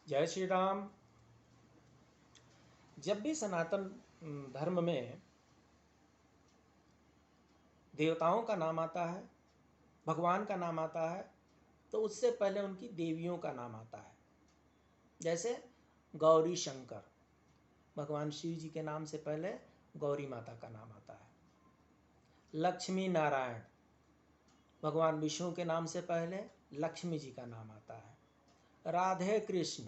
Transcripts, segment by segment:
जय श्री राम। जब भी सनातन धर्म में देवताओं का नाम आता है, भगवान का नाम आता है, तो उससे पहले उनकी देवियों का नाम आता है। जैसे गौरी शंकर, भगवान शिव जी के नाम से पहले गौरी माता का नाम आता है। लक्ष्मी नारायण, भगवान विष्णु के नाम से पहले लक्ष्मी जी का नाम आता है। राधे कृष्ण,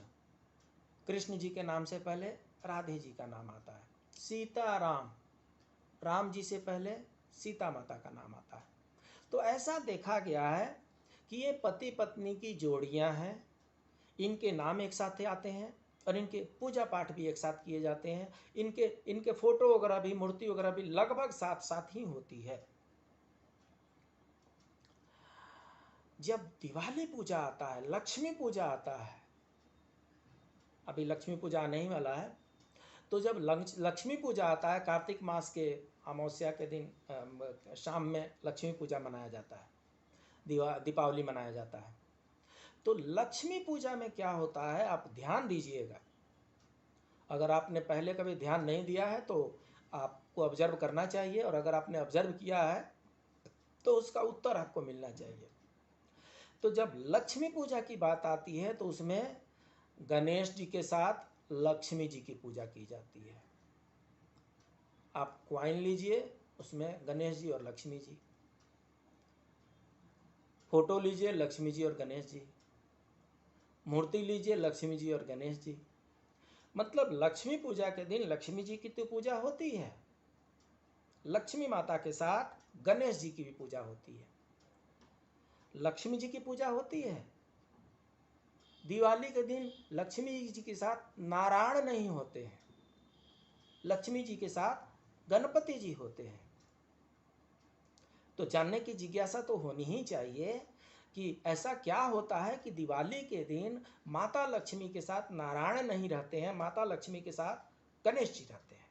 कृष्ण जी के नाम से पहले राधे जी का नाम आता है। सीता राम, राम जी से पहले सीता माता का नाम आता है। तो ऐसा देखा गया है कि ये पति पत्नी की जोड़ियां हैं, इनके नाम एक साथ आते हैं और इनके पूजा पाठ भी एक साथ किए जाते हैं। इनके फोटो वगैरह भी, मूर्ति वगैरह भी लगभग साथ साथ ही होती है। जब दिवाली पूजा आता है, लक्ष्मी पूजा आता है, अभी लक्ष्मी पूजा आने ही वाला है, तो जब लक्ष्मी पूजा आता है, कार्तिक मास के अमावस्या के दिन शाम में लक्ष्मी पूजा मनाया जाता है, दीपावली मनाया जाता है। तो लक्ष्मी पूजा में क्या होता है, आप ध्यान दीजिएगा। अगर आपने पहले कभी ध्यान नहीं दिया है तो आपको ऑब्जर्व करना चाहिए, और अगर आपने ऑब्जर्व किया है तो उसका उत्तर आपको मिलना चाहिए। तो जब लक्ष्मी पूजा की बात आती है तो उसमें गणेश जी के साथ लक्ष्मी जी की पूजा की जाती है। आप क्वाइन लीजिए, उसमें गणेश जी और लक्ष्मी जी, फोटो लीजिए लक्ष्मी जी और गणेश जी, मूर्ति लीजिए लक्ष्मी जी और गणेश जी। मतलब लक्ष्मी पूजा के दिन लक्ष्मी जी की तो पूजा होती है, लक्ष्मी माता के साथ गणेश जी की भी पूजा होती है। लक्ष्मी जी की पूजा होती है। दिवाली के दिन लक्ष्मी जी के साथ नारायण नहीं होते हैं, लक्ष्मी जी के साथ गणपति जी होते हैं। तो जानने की जिज्ञासा तो होनी ही चाहिए कि ऐसा क्या होता है कि दिवाली के दिन माता लक्ष्मी के साथ नारायण नहीं रहते हैं, माता लक्ष्मी के साथ गणेश जी रहते हैं।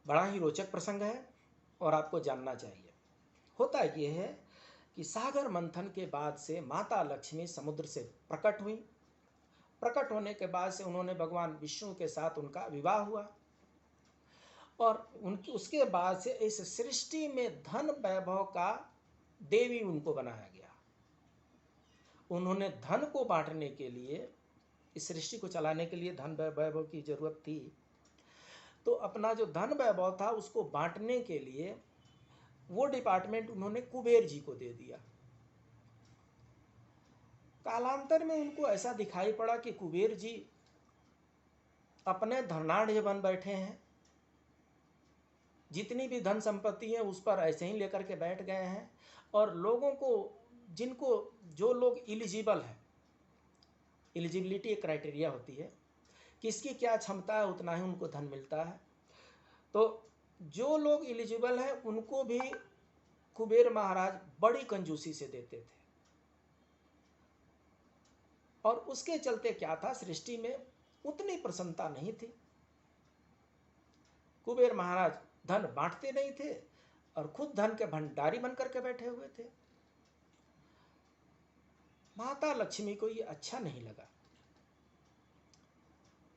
बड़ा ही रोचक प्रसंग है और आपको जानना चाहिए। होता यह है कि सागर मंथन के बाद से माता लक्ष्मी समुद्र से प्रकट हुई। प्रकट होने के बाद से उन्होंने भगवान विष्णु के साथ उनका विवाह हुआ, और उनकी उसके बाद से इस सृष्टि में धन वैभव का देवी उनको बनाया गया। उन्होंने धन को बांटने के लिए, इस सृष्टि को चलाने के लिए धन वैभव की जरूरत थी, तो अपना जो धन वैभव था उसको बांटने के लिए वो डिपार्टमेंट उन्होंने कुबेर जी को दे दिया। कालांतर में उनको ऐसा दिखाई पड़ा कि कुबेर जी अपने धनाढ़ बन बैठे हैं, जितनी भी धन संपत्ति है उस पर ऐसे ही लेकर के बैठ गए हैं, और लोगों को, जिनको, जो लोग इलिजिबल है, एलिजिबिलिटी एक क्राइटेरिया होती है, किसकी क्या क्षमता है उतना ही उनको धन मिलता है। तो जो लोग एलिजिबल हैं उनको भी कुबेर महाराज बड़ी कंजूसी से देते थे, और उसके चलते क्या था, सृष्टि में उतनी प्रसन्नता नहीं थी। कुबेर महाराज धन बांटते नहीं थे और खुद धन के भंडारी बनकर के बैठे हुए थे। माता लक्ष्मी को ये अच्छा नहीं लगा।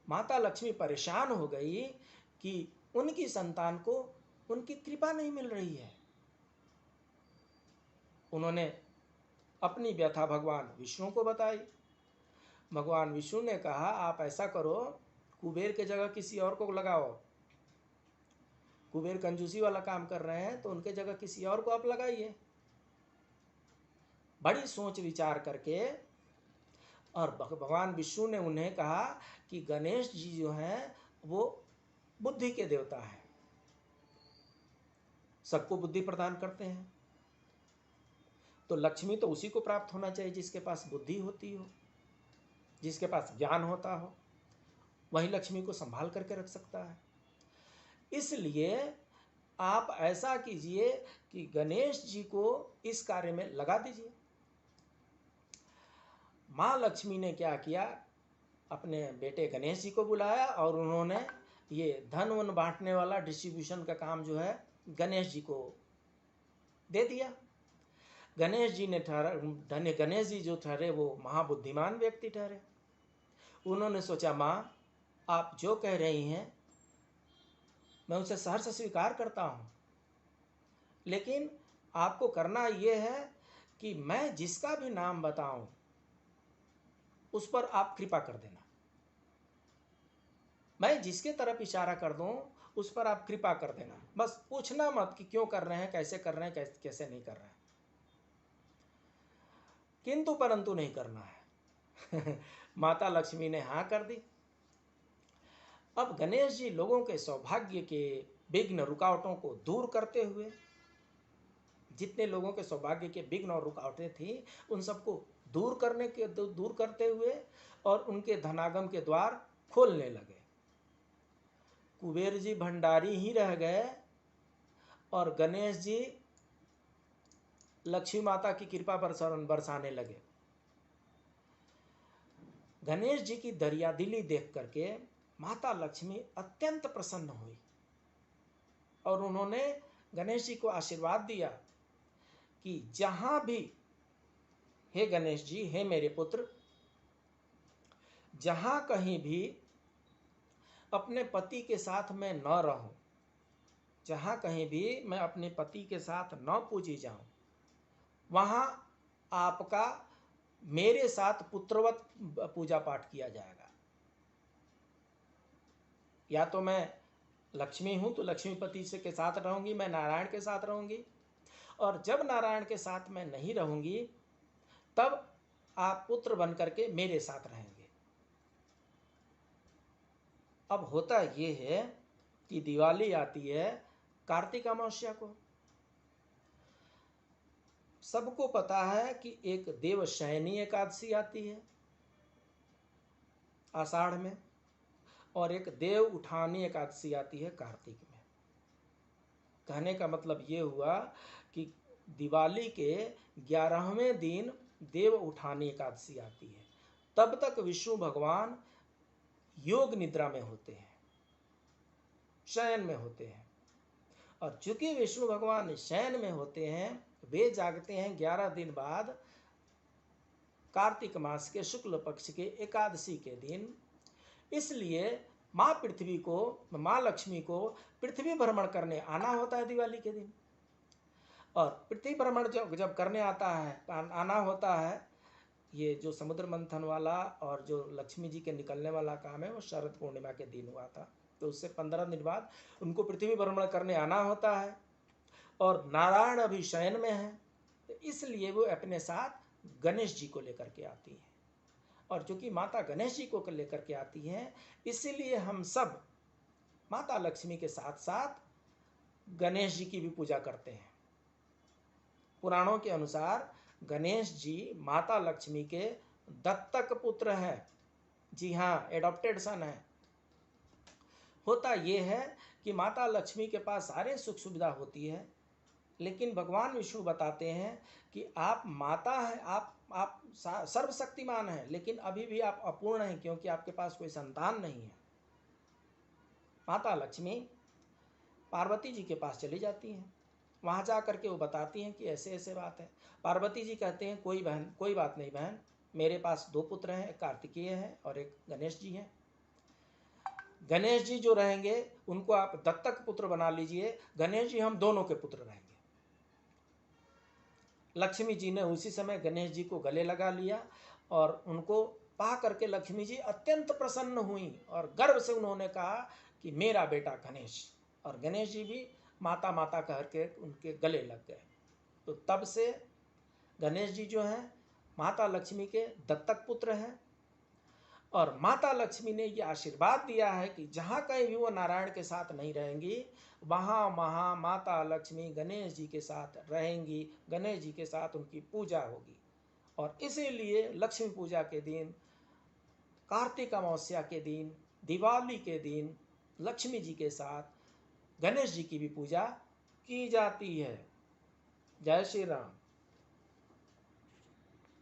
माता लक्ष्मी परेशान हो गई कि उनकी संतान को उनकी कृपा नहीं मिल रही है। उन्होंने अपनी व्यथा भगवान विष्णु को बताई। भगवान विष्णु ने कहा, आप ऐसा करो, कुबेर के जगह किसी और को लगाओ। कुबेर कंजूसी वाला काम कर रहे हैं तो उनके जगह किसी और को आप लगाइए। बड़ी सोच विचार करके, और भगवान विष्णु ने उन्हें कहा कि गणेश जी जो हैं वो बुद्धि के देवता हैं, सबको बुद्धि प्रदान करते हैं। तो लक्ष्मी तो उसी को प्राप्त होना चाहिए जिसके पास बुद्धि होती हो, जिसके पास ज्ञान होता हो, वही लक्ष्मी को संभाल करके रख सकता है। इसलिए आप ऐसा कीजिए कि गणेश जी को इस कार्य में लगा दीजिए। माँ लक्ष्मी ने क्या किया, अपने बेटे गणेश जी को बुलाया और उन्होंने ये धन वन बांटने वाला डिस्ट्रीब्यूशन का काम जो है गणेश जी को दे दिया। गणेश जी ने गणेश जी जो ठहरे वो महाबुद्धिमान व्यक्ति ठहरे। उन्होंने सोचा, माँ आप जो कह रही हैं मैं उसे सहर्ष स्वीकार करता हूँ, लेकिन आपको करना यह है कि मैं जिसका भी नाम बताऊं उस पर आप कृपा कर देना। मैं जिसके तरफ इशारा कर दूं उस पर आप कृपा कर देना। बस पूछना मत कि क्यों कर रहे हैं, कैसे कर रहे हैं, कैसे नहीं कर रहे हैं, किंतु परंतु नहीं करना है। माता लक्ष्मी ने हाँ कर दी। अब गणेश जी लोगों के सौभाग्य के विघ्न रुकावटों को दूर करते हुए, जितने लोगों के सौभाग्य के विघ्न और रुकावटें थी उन सबको दूर करते हुए और उनके धनागम के द्वार खोलने लगे। कुबेर जी भंडारी ही रह गए और गणेश जी लक्ष्मी माता की कृपा बरसाने लगे। गणेश जी की दरियादिली देख करके माता लक्ष्मी अत्यंत प्रसन्न हुई और उन्होंने गणेश जी को आशीर्वाद दिया कि जहां भी, हे गणेश जी, हे मेरे पुत्र, जहां कहीं भी अपने पति के साथ मैं न रहूं, जहां कहीं भी मैं अपने पति के साथ न पूजी जाऊं, वहां आपका मेरे साथ पुत्रवत पूजा पाठ किया जाएगा। या तो मैं लक्ष्मी हूं तो लक्ष्मीपति से के साथ रहूंगी, मैं नारायण के साथ रहूंगी, और जब नारायण के साथ मैं नहीं रहूंगी तब आप पुत्र बन करके मेरे साथ रहेंगे। अब होता ये है कि दिवाली आती है कार्तिक अमावस्या को। सबको पता है कि एक देवशयनी एकादशी आती है आषाढ़ में, और एक देव उठानी एकादशी आती है कार्तिक में। कहने का मतलब ये हुआ कि दिवाली के 11वें दिन देव उठानी एकादशी आती है। तब तक विष्णु भगवान योग निद्रा में होते हैं, शयन में होते हैं, और चूंकि विष्णु भगवान शयन में होते हैं, वे जागते हैं 11 दिन बाद कार्तिक मास के शुक्ल पक्ष के एकादशी के दिन। इसलिए माँ पृथ्वी को, माँ लक्ष्मी को पृथ्वी भ्रमण करने आना होता है दिवाली के दिन। और पृथ्वी भ्रमण जब करने आना होता है, ये जो समुद्र मंथन वाला और जो लक्ष्मी जी के निकलने वाला काम है वो शरद पूर्णिमा के दिन हुआ था, तो उससे 15 दिन बाद उनको पृथ्वी भ्रमण करने आना होता है। और नारायण अभी शयन में है, तो इसलिए वो अपने साथ गणेश जी को लेकर के आती है। और चूंकि माता गणेश जी को लेकर के आती हैं, इसीलिए हम सब माता लक्ष्मी के साथ साथ गणेश जी की भी पूजा करते हैं। पुराणों के अनुसार गणेश जी माता लक्ष्मी के दत्तक पुत्र हैं। जी हाँ, एडॉप्टेड सन है। होता यह है कि माता लक्ष्मी के पास सारे सुख सुविधा होती है, लेकिन भगवान विष्णु बताते हैं कि आप माता हैं, आप सर्वशक्तिमान हैं, लेकिन अभी भी आप अपूर्ण हैं, क्योंकि आपके पास कोई संतान नहीं है। माता लक्ष्मी पार्वती जी के पास चली जाती हैं। वहाँ जा करके वो बताती हैं कि ऐसे ऐसे बात है। पार्वती जी कहते हैं, कोई बात नहीं बहन, मेरे पास 2 पुत्र हैं, एक कार्तिकेय है और एक गणेश जी हैं। गणेश जी जो रहेंगे उनको आप दत्तक पुत्र बना लीजिए, गणेश जी हम दोनों के पुत्र रहेंगे। लक्ष्मी जी ने उसी समय गणेश जी को गले लगा लिया और उनको पा करके लक्ष्मी जी अत्यंत प्रसन्न हुई और गर्व से उन्होंने कहा कि मेरा बेटा गणेश। और गणेश जी भी माता माता कह के उनके गले लग गए। तो तब से गणेश जी जो हैं माता लक्ष्मी के दत्तक पुत्र हैं। और माता लक्ष्मी ने ये आशीर्वाद दिया है कि जहाँ कहीं भी वो नारायण के साथ नहीं रहेंगी, वहाँ माता लक्ष्मी गणेश जी के साथ रहेंगी, गणेश जी के साथ उनकी पूजा होगी। और इसीलिए लक्ष्मी पूजा के दिन, कार्तिक अमावस्या के दिन, दिवाली के दिन लक्ष्मी जी के साथ गणेश जी की भी पूजा की जाती है। जय श्री राम।